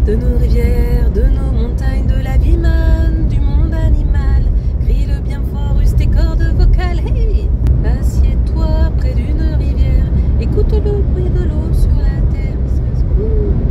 De nos rivières, de nos montagnes, de la vie manne, du monde animal. Crie-le bien fort, use tes cordes vocales. Hey, assieds-toi près d'une rivière, écoute le bruit de l'eau sur la terre.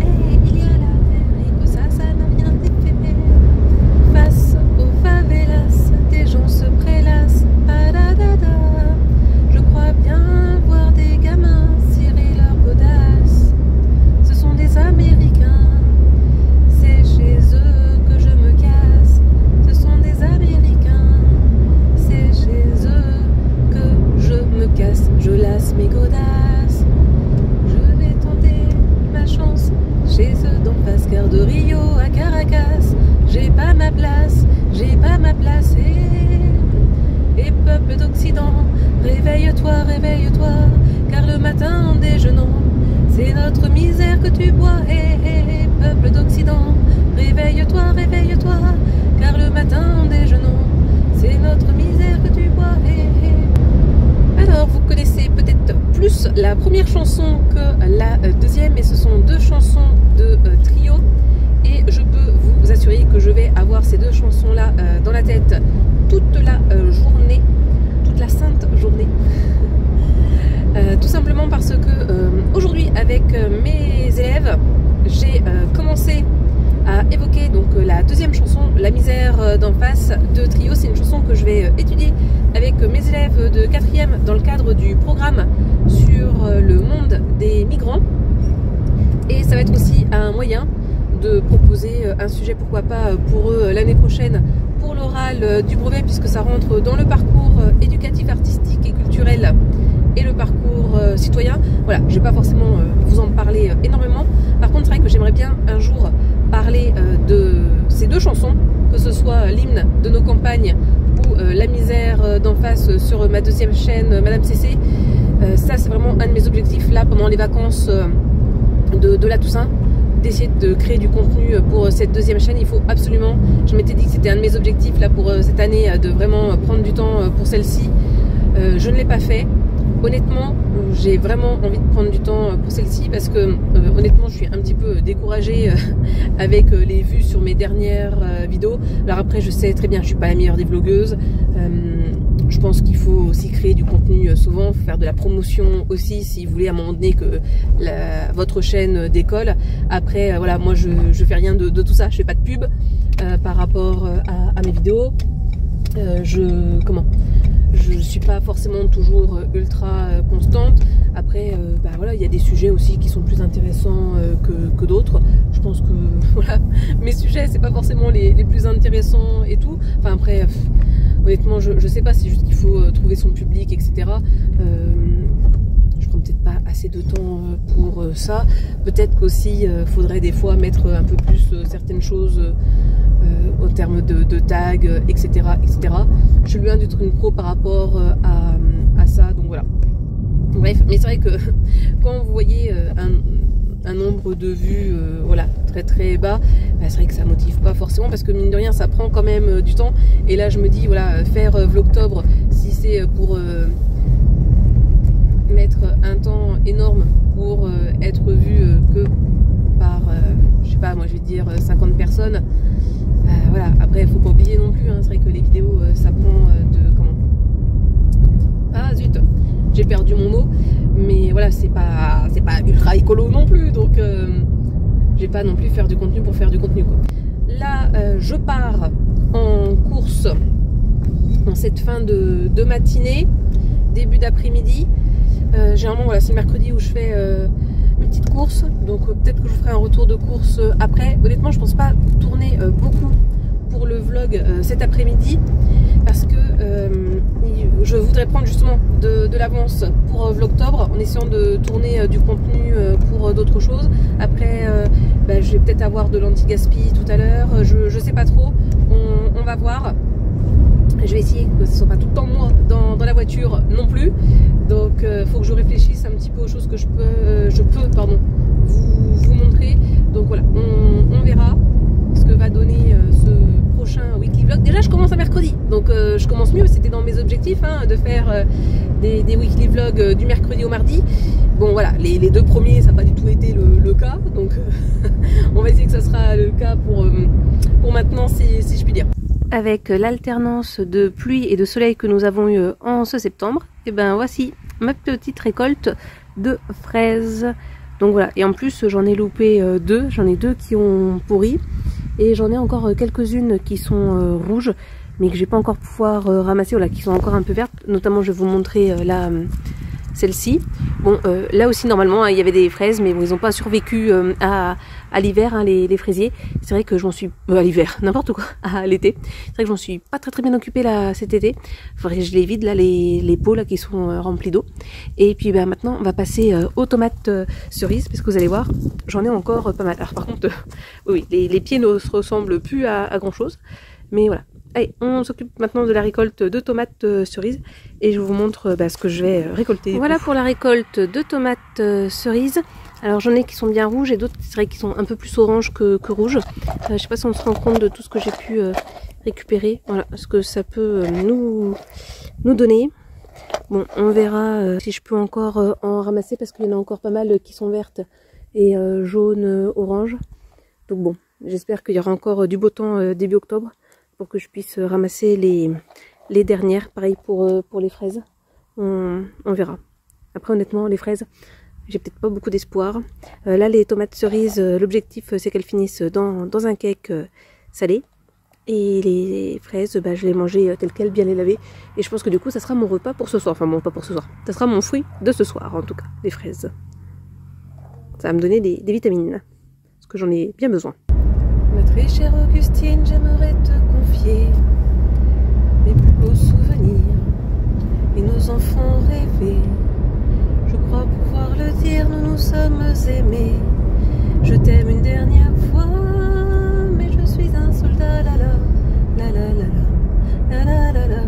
Hey, il y a la terre et que ça n'a rien d'éphémère. Face aux favelas, des gens se prélassent. Padadada. Je crois bien voir des gamins cirer leur godasse. Ce sont des Américains. Je lasse mes godasses. Je vais tenter ma chance chez eux d'en face, car de Rio à Caracas, j'ai pas ma place, j'ai pas ma place. Et peuple d'Occident, réveille-toi, réveille-toi, car le matin en déjeunant, c'est notre misère que tu bois. Et peuple d'Occident, réveille-toi, réveille-toi, car le matin en déjeunant, c'est notre misère que tu bois. Alors, vous connaissez peut-être plus la première chanson que la deuxième, et ce sont deux chansons de Trio. Et je peux vous assurer que je vais avoir ces deux chansons-là dans la tête toute la journée, toute la sainte journée. Tout simplement parce que aujourd'hui, avec mes élèves, j'ai commencé à évoquer donc la deuxième chanson, La misère d'en face de Trio. C'est une chanson que je vais étudier avec mes élèves de 4e dans le cadre du programme sur le monde des migrants. Et ça va être aussi un moyen de proposer un sujet, pourquoi pas pour eux l'année prochaine, pour l'oral du brevet, puisque ça rentre dans le parcours éducatif, artistique et culturel et le parcours citoyen. Voilà, je vais pas forcément vous en parler énormément. Par contre, c'est vrai que j'aimerais bien un jour parler de ces deux chansons, que ce soit l'hymne de nos campagnes ou La misère d'en face sur ma deuxième chaîne Madame CC. Ça, c'est vraiment un de mes objectifs là pendant les vacances de la Toussaint, d'essayer de créer du contenu pour cette deuxième chaîne. Il faut absolument, je m'étais dit que c'était un de mes objectifs là pour cette année, de vraiment prendre du temps pour celle-ci. Je ne l'ai pas fait. Honnêtement, j'ai vraiment envie de prendre du temps pour celle-ci parce que honnêtement, je suis un petit peu découragée avec les vues sur mes dernières vidéos. Alors après, je sais très bien, je suis pas la meilleure des vlogueuses. Je pense qu'il faut aussi créer du contenu souvent, faire de la promotion aussi si vous voulez à un moment donné que votre chaîne décolle. Après, voilà, moi je fais rien de tout ça, je fais pas de pub par rapport à mes vidéos. Je suis pas forcément toujours ultra constante. Après, bah voilà, il y a des sujets aussi qui sont plus intéressants que d'autres. Je pense que voilà, mes sujets c'est pas forcément les plus intéressants et tout. Enfin après, honnêtement, je sais pas, c'est juste qu'il faut trouver son public, etc. Je prends peut-être pas assez de temps pour ça. Peut-être qu'aussi faudrait des fois mettre un peu plus certaines choses au terme de tags, etc., etc. Je suis loin d'être une pro par rapport à ça, donc voilà. Bref, mais c'est vrai que quand vous voyez un nombre de vues voilà, très très bas, bah, c'est vrai que ça motive pas forcément parce que mine de rien ça prend quand même du temps. Et là je me dis voilà, faire Vlogtober, si c'est pour mettre un temps énorme pour être vu que par je sais pas, moi je vais dire 50 personnes, voilà. Après faut pas oublier non plus, hein, c'est vrai que les vidéos ça prend ah zut, j'ai perdu mon mot, mais voilà, c'est pas ultra écolo non plus, donc je vais pas non plus faire du contenu pour faire du contenu quoi. Là je pars en course en cette fin de matinée, début d'après-midi. Généralement voilà, c'est le mercredi où je fais une petite course, donc peut-être que je ferai un retour de course après. Honnêtement je pense pas tourner beaucoup pour le vlog cet après-midi parce que je voudrais prendre justement de l'avance pour Vlogtober en essayant de tourner du contenu pour d'autres choses. Après bah, je vais peut-être avoir de l'anti-gaspi tout à l'heure, je sais pas trop, on va voir. Je vais essayer que ce ne soit pas tout le temps moi dans la voiture non plus. Donc faut que je réfléchisse choses que je peux vous montrer. Donc voilà, on verra ce que va donner ce prochain weekly vlog. Déjà je commence à mercredi, donc je commence mieux, c'était dans mes objectifs hein, de faire des weekly vlogs du mercredi au mardi. Bon voilà, les deux premiers ça n'a pas du tout été le cas, donc on va essayer que ça sera le cas pour maintenant si je puis dire. Avec l'alternance de pluie et de soleil que nous avons eu en ce septembre, et ben voici ma petite récolte de fraises. Donc voilà, et en plus j'en ai loupé deux, j'en ai deux qui ont pourri et j'en ai encore quelques-unes qui sont rouges mais que je vais pas encore pouvoir ramasser, voilà, qui sont encore un peu vertes. Notamment je vais vous montrer là celle-ci. Bon, là aussi normalement il y avait des fraises, mais bon, ils n'ont pas survécu à l'hiver, hein, les fraisiers. C'est vrai que je m'en suis... à l'hiver, n'importe quoi, à l'été. C'est vrai que je m'en suis pas très bien occupée là cet été. Il faudrait que je les vide là, les pots là qui sont remplis d'eau. Et puis bah, maintenant on va passer aux tomates cerises, parce que vous allez voir, j'en ai encore pas mal. Alors par contre, oui, les pieds ne se ressemblent plus à grand chose. Mais voilà. Allez, on s'occupe maintenant de la récolte de tomates cerises et je vous montre ce que je vais récolter. Voilà pour la récolte de tomates cerises. Alors j'en ai qui sont bien rouges et d'autres c'est vrai qui sont un peu plus orange que rouges. Je sais pas si on se rend compte de tout ce que j'ai pu récupérer. Voilà ce que ça peut nous donner. Bon, on verra si je peux encore en ramasser parce qu'il y en a encore pas mal qui sont vertes et jaunes, orange. Donc bon, j'espère qu'il y aura encore du beau temps début octobre pour que je puisse ramasser les dernières. Pareil pour les fraises. On verra. Après honnêtement les fraises, j'ai peut-être pas beaucoup d'espoir. Là les tomates cerises, l'objectif c'est qu'elles finissent dans un cake salé. Et les fraises, je les mangeais telles quelles, bien les laver. Et je pense que du coup ça sera mon repas pour ce soir. Enfin bon, pas pour ce soir. Ça sera mon fruit de ce soir en tout cas, les fraises. Ça va me donner des vitamines. Parce que j'en ai bien besoin. Ma très chère Augustine, j'aimerais te confier mes plus beaux souvenirs et nos enfants rêvés. Je crois pouvoir le dire, nous nous sommes aimés. Je t'aime une dernière fois, mais je suis un soldat, la la la la la la la la la la.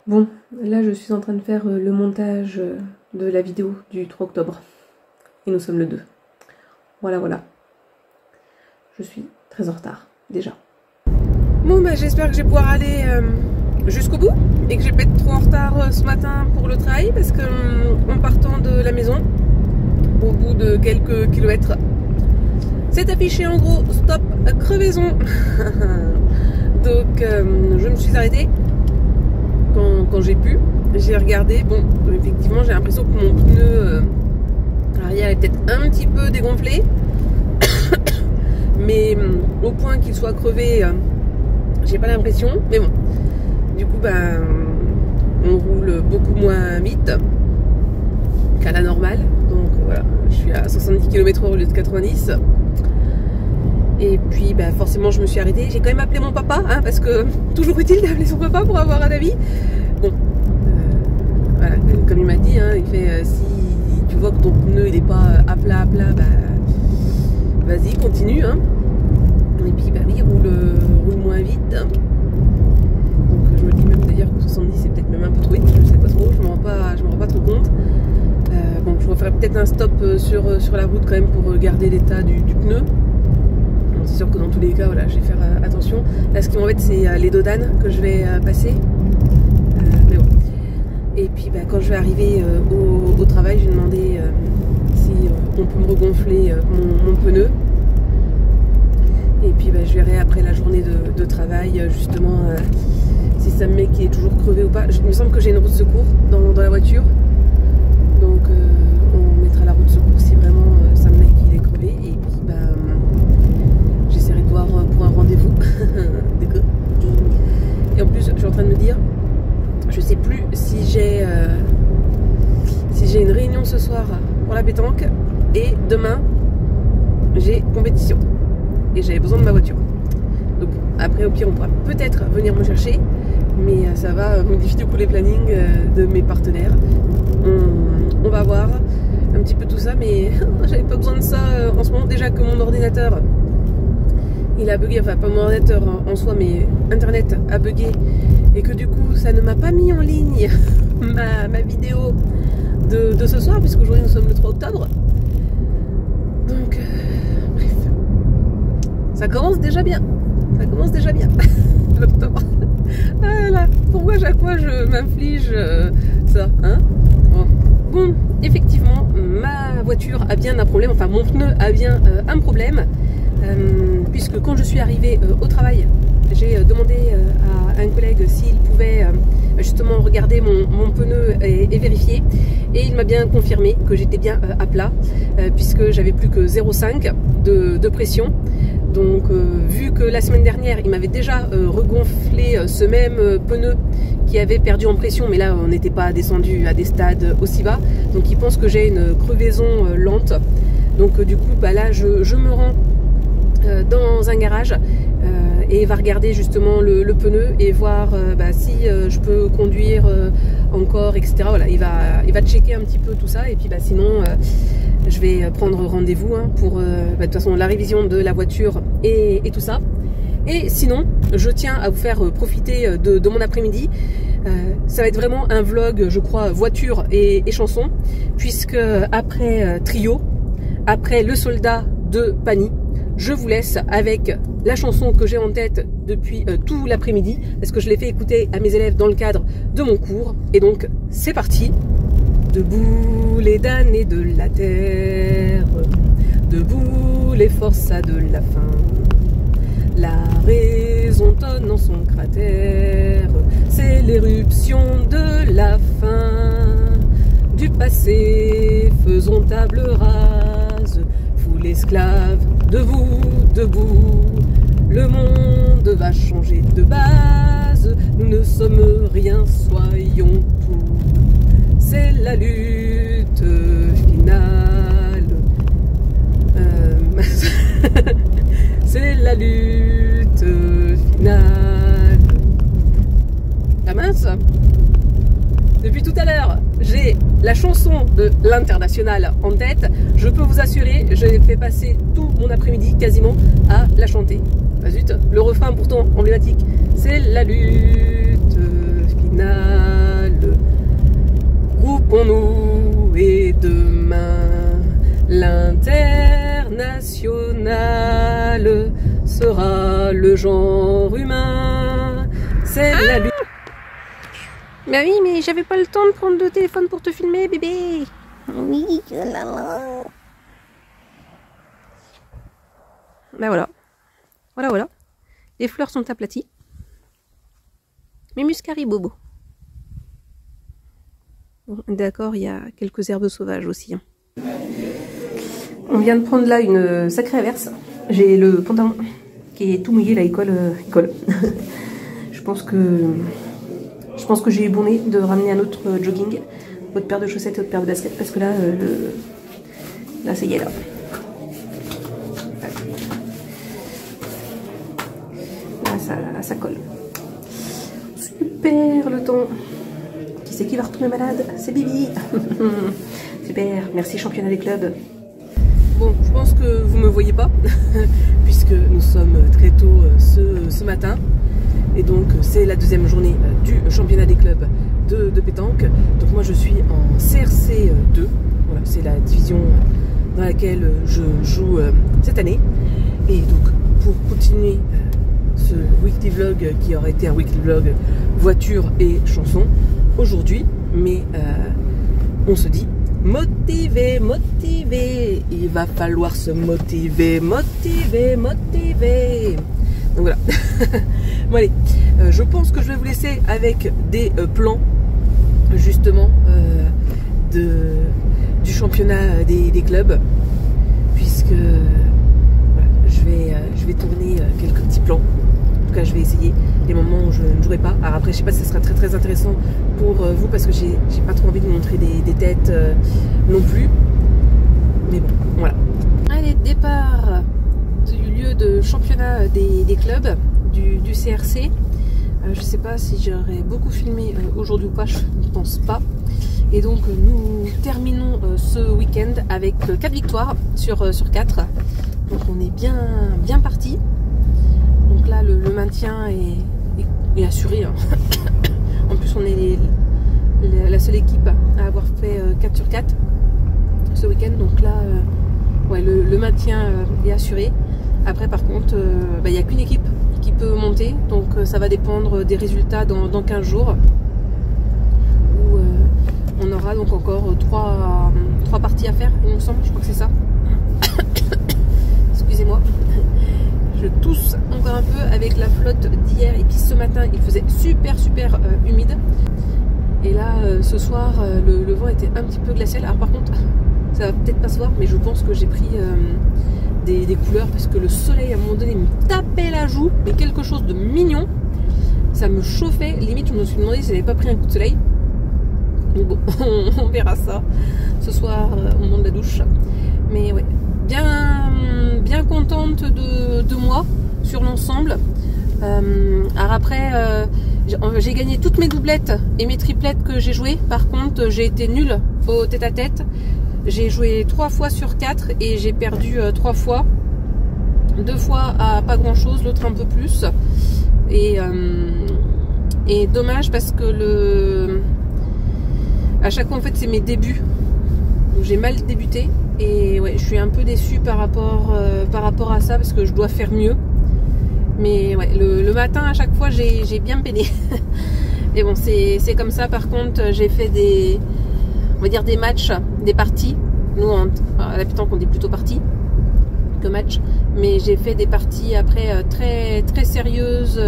Bon, là je suis en train de faire le montage de la vidéo du 3 octobre. Et nous sommes le 2. Voilà. Je suis très en retard, déjà. Bon, j'espère que je vais pouvoir aller jusqu'au bout. Et que je vais pas être trop en retard ce matin pour le travail. Parce que en partant de la maison, au bout de quelques kilomètres, c'est affiché en gros stop crevaison. Donc je me suis arrêtée. Quand j'ai pu, j'ai regardé, bon, effectivement j'ai l'impression que mon pneu arrière est peut-être un petit peu dégonflé, mais au point qu'il soit crevé, j'ai pas l'impression, mais bon, du coup on roule beaucoup moins vite qu'à la normale, donc voilà, je suis à 70 km/h au lieu de 90. Et puis forcément je me suis arrêtée. J'ai quand même appelé mon papa, hein, parce que toujours utile d'appeler son papa pour avoir un avis. Bon, voilà, comme il m'a dit, hein, il fait si tu vois que ton pneu il est pas à plat, vas-y continue. Hein. Et puis oui, roule moins vite. Donc je me dis même d'ailleurs que 70 c'est peut-être même un peu trop vite. Je sais pas trop, je me rends pas trop compte. Bon, je referai peut-être un stop sur la route quand même pour garder l'état du pneu. C'est sûr que dans tous les cas, voilà, je vais faire attention. Là, ce qui m'embête, c'est les dodanes que je vais passer. Mais bon. Et puis, quand je vais arriver au travail, je vais demander si on peut me regonfler mon pneu. Et puis, je verrai après la journée de travail, justement, si ça me met qu'il est toujours crevé ou pas. Il me semble que j'ai une roue de secours dans la voiture. Donc, on mettra la roue de secours si vraiment ça me met qu'il est crevé. Et puis, j'essaierai de voir pour un rendez-vous. D'accord. Et en plus, je suis en train de me dire, je sais plus si j'ai une réunion ce soir pour la pétanque et demain j'ai compétition et j'avais besoin de ma voiture. Donc après au pire on pourra peut-être venir me chercher, mais ça va modifier du coup les plannings de mes partenaires. On va voir un petit peu tout ça, mais j'avais pas besoin de ça en ce moment. Déjà que mon ordinateur il a bugué, enfin pas mon ordinateur en soi, mais internet a bugué, et que du coup ça ne m'a pas mis en ligne ma vidéo de ce soir, puisqu'aujourd'hui nous sommes le 3 octobre. Donc bref, ça commence déjà bien, ça commence déjà bien. L'octobre. Voilà, pourquoi chaque fois je m'inflige ça, hein? Bon, effectivement, ma voiture a bien un problème, enfin mon pneu a bien un problème, puisque quand je suis arrivée au travail, j'ai demandé à un collègue s'il pouvait justement regarder mon pneu et vérifier, et il m'a bien confirmé que j'étais bien à plat, puisque j'avais plus que 0,5 de pression. Donc vu que la semaine dernière il m'avait déjà regonflé ce même pneu qui avait perdu en pression, mais là on n'était pas descendu à des stades aussi bas, donc il pense que j'ai une crevaison lente. Donc du coup bah, là je me rends dans un garage et va regarder justement le pneu et voir bah, si je peux conduire encore, etc. Voilà, il va checker un petit peu tout ça, et puis bah, sinon je vais prendre rendez-vous hein, pour bah, de toute façon la révision de la voiture et tout ça. Et sinon je tiens à vous faire profiter de mon après-midi. Ça va être vraiment un vlog, je crois, voiture et chanson, puisque après Trio, après Le Soldat de Pani, je vous laisse avec la chanson que j'ai en tête depuis tout l'après-midi, parce que je l'ai fait écouter à mes élèves dans le cadre de mon cours. Et donc c'est parti. Debout les damnés de la terre, debout les forçats de la faim, la raison tonne en son cratère, c'est l'éruption de la fin. Du passé faisons table rase, vous l'esclave, debout, debout, le monde va changer de base, nous ne sommes rien, soyons pour. C'est la lutte finale. C'est la lutte finale. Ah mince! Depuis tout à l'heure, j'ai la chanson de l'International en tête. Je peux vous assurer, j'ai fait passer tout mon après-midi quasiment à la chanter. Ah zut, le refrain pourtant emblématique. C'est la lutte finale. Groupons-nous et demain l'international sera le genre humain. C'est la lutte. Bah oui, mais j'avais pas le temps de prendre le téléphone pour te filmer, bébé. Oui, là là. Bah voilà. Voilà. Les fleurs sont aplaties. Mais muscari bobo. Bon, d'accord, il y a quelques herbes sauvages aussi. Hein. On vient de prendre là une sacrée averse. J'ai le pantalon qui est tout mouillé, là, il colle. Je pense que j'ai eu bon nez de ramener un autre jogging, autre paire de chaussettes et autre paire de baskets, parce que là, là ça y est, là. Là, ça colle. Super le temps. Qui c'est qui va retomber malade? C'est Bibi. Super, merci championnat des clubs. Bon, je pense que vous me voyez pas, puisque nous sommes très tôt ce matin. Et donc c'est la deuxième journée du championnat des clubs de pétanque. Donc moi je suis en CRC 2, voilà, c'est la division dans laquelle je joue cette année. Et donc pour continuer ce weekly vlog qui aurait été un weekly vlog voiture et chanson aujourd'hui, mais on se dit motivé, il va falloir se motiver. Donc voilà. Bon allez, je pense que je vais vous laisser avec des plans justement du championnat des clubs, puisque voilà, je vais tourner quelques petits plans. En tout cas, je vais essayer les moments où je ne jouerai pas. Alors après, je sais pas si ce sera très intéressant pour vous, parce que j'ai pas trop envie de montrer des têtes non plus. Mais bon, voilà. Allez, départ championnat des clubs du CRC. Je sais pas si j'aurais beaucoup filmé aujourd'hui ou pas, je ne pense pas. Et donc nous terminons ce week-end avec 4 victoires sur 4. Donc on est bien parti. Donc là le maintien est assuré. Hein. En plus on est la seule équipe à avoir fait 4 sur 4 ce week-end. Donc là ouais, le maintien est assuré. Après par contre il n'y a qu'une équipe qui peut monter. Donc ça va dépendre des résultats dans 15 jours. Où on aura donc encore 3 parties à faire, il me semble. Je crois que c'est ça. Excusez-moi. Je tousse encore un peu avec la flotte d'hier. Et puis ce matin, il faisait super humide. Et là, ce soir, le vent était un petit peu glacial. Alors par contre, ça va peut-être pas se voir, mais je pense que j'ai pris des couleurs parce que le soleil, à un moment donné, me tapait la joue. Mais quelque chose de mignon. Ça me chauffait. Limite, je me suis demandé si j'avais pas pris un coup de soleil. Donc bon, on verra ça ce soir au moment de la douche. Mais ouais, bien contente de moi sur l'ensemble. Alors après, j'ai gagné toutes mes doublettes et mes triplettes que j'ai jouées. Par contre, j'ai été nulle au tête-à-tête. J'ai joué 3 fois sur 4 et j'ai perdu 3 fois. 2 fois à pas grand chose, l'autre un peu plus. Et dommage parce que à chaque fois en fait c'est mes débuts. J'ai mal débuté et ouais, je suis un peu déçue par rapport à ça parce que je dois faire mieux. Mais ouais, le matin à chaque fois j'ai bien peiné. Et bon, c'est comme ça. Par contre, j'ai fait on va dire des matchs, des parties. Nous à la pétanque on dit plutôt parties que match. Mais j'ai fait des parties après très sérieuses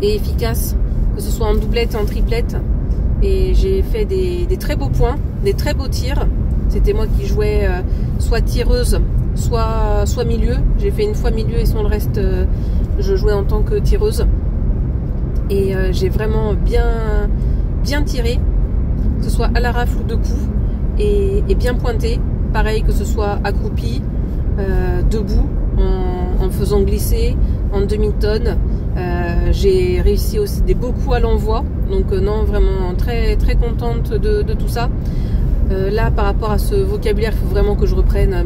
et efficaces, que ce soit en doublette et en triplette. Et j'ai fait des très beaux points, des très beaux tirs. C'était moi qui jouais soit tireuse, soit milieu. J'ai fait une fois milieu et sur le reste, je jouais en tant que tireuse. Et j'ai vraiment bien tiré, que ce soit à la rafle ou de coups, et bien pointé. Pareil, que ce soit accroupi, debout, en faisant glisser, en demi-tonne. J'ai réussi aussi des beaux coups à l'envoi. Donc non, vraiment très contente de tout ça. Là, par rapport à ce vocabulaire, il faut vraiment que je reprenne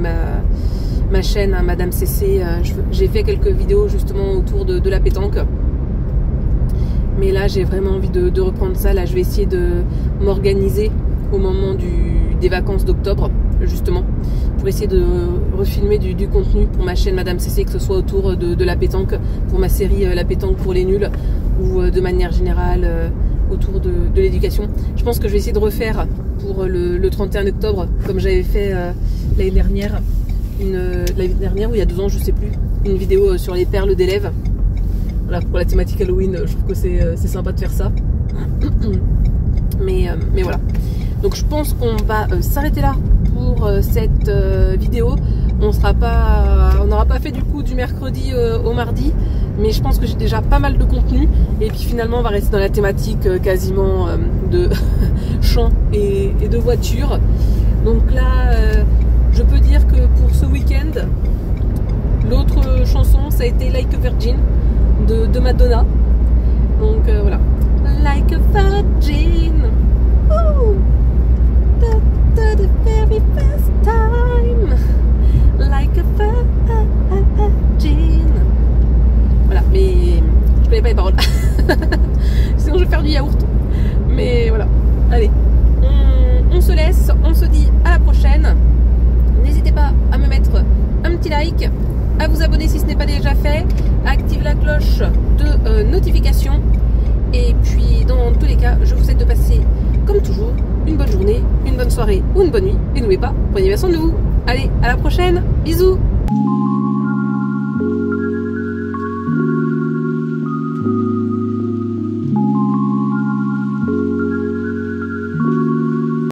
ma chaîne, hein, Madame CC. J'ai fait quelques vidéos justement autour de la pétanque. Mais là, j'ai vraiment envie de reprendre ça. Là, je vais essayer de m'organiser au moment des vacances d'octobre, justement, pour essayer de refilmer du contenu pour ma chaîne Madame CC, que ce soit autour de la pétanque, pour ma série La pétanque pour les nuls, ou de manière générale autour de l'éducation. Je pense que je vais essayer de refaire pour le 31 octobre, comme j'avais fait l'année dernière, ou il y a 2 ans, je sais plus, une vidéo sur les perles d'élèves. Voilà, pour la thématique Halloween, je trouve que c'est sympa de faire ça. Mais voilà. Donc je pense qu'on va s'arrêter là pour cette vidéo. On n'aura pas fait du coup du mercredi au mardi, mais je pense que j'ai déjà pas mal de contenu. Et puis finalement on va rester dans la thématique quasiment de chant et de voiture. Donc là je peux dire que pour ce week-end, l'autre chanson ça a été Like a Virgin de Madonna. Donc voilà, Like a Virgin. Ooh. The very first time, like a virgin. Voilà, mais je connais pas les paroles. Sinon je vais faire du yaourt. Mais voilà, allez, on se laisse, on se dit à la prochaine. N'hésitez pas à me mettre un petit like, à vous abonner si ce n'est pas déjà fait, à activer la cloche de notification. Et puis dans tous les cas, je vous souhaite de passer comme toujours une bonne journée, une bonne soirée ou une bonne nuit. Et n'oubliez pas, prenez bien soin de vous. Allez, à la prochaine, bisous.